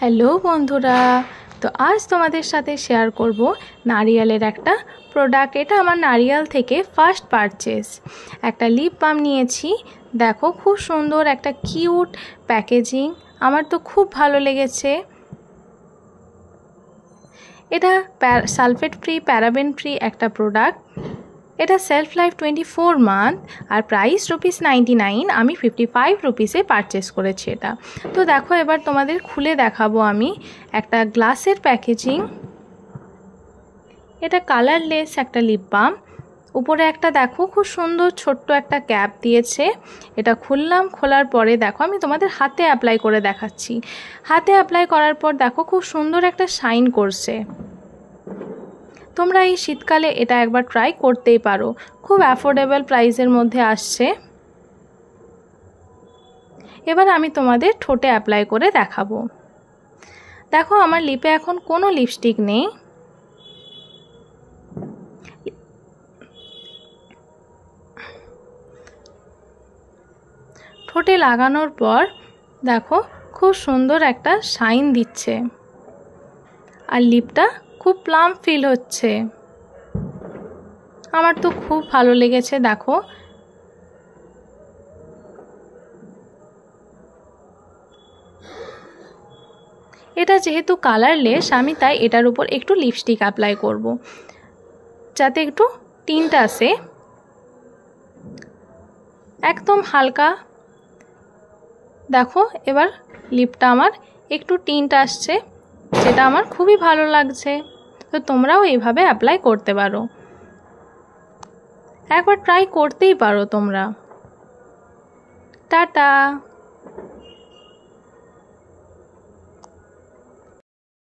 Hello বন্ধুরা, তো আজ তোমাদের সাথে শেয়ার করব নারিয়ালের একটা প্রোডাক্ট। এটা আমার নারিয়াল থেকে ফার্স্ট পারচেজ। একটা লিপ বাম নিয়েছি। দেখো খুব সুন্দর একটা কিউট প্যাকেজিং, আমার তো খুব ভালো লেগেছে। এটা সালফেট ফ্রি, প্যারাবেন ফ্রি একটা প্রোডাক্ট। এটা সেলফ লাইফ 24 মান্থ আর প্রাইস ₹99। আমি 55 রুপিসে পারচেস করেছি এটা। তো দেখো এবার তোমাদের খুলে দেখাবো আমি। একটা গ্লাসের প্যাকেজিং। এটা কালারলেস একটা লিপ বাম। উপরে একটা দেখো খুব সুন্দর ছোট্ট একটা ক্যাপ দিয়েছে। এটা খুললাম, খোলার পরে দেখো আমি তোমাদের হাতে অ্যাপ্লাই করে দেখাচ্ছি। হাতে অ্যাপ্লাই করার পর দেখো খুব সুন্দর একটা শাইন করছে। তোমরা এই শীতকালে এটা একবার ট্রাই করতেই পারো। খুব অ্যাফোর্ডেবল প্রাইসের মধ্যে আসছে। এবার আমি তোমাদের ঠোঁটে অ্যাপ্লাই করে দেখাবো। দেখো আমার লিপে এখন কোনো লিপস্টিক নেই। ঠোঁটে লাগানোর পর দেখো খুব সুন্দর একটা শাইন দিচ্ছে আর লিপটা খুব প্লাম ফিল হচ্ছে। আমার তো খুব ভালো লেগেছে। দেখো এটা যেহেতু কালারলেস, আমি তাই এটার উপর একটু লিপস্টিক অ্যাপ্লাই করব যাতে একটু টিন্ট আসে। একদম হালকা। দেখো এবার লিপটা আমার একটু টিন্ট আসছে, যেটা আমার খুবই ভালো লাগছে। তো তোমরাও এইভাবে অ্যাপ্লাই করতে পারো, একবার ট্রাই করতেই পারো তোমরা। টাটা।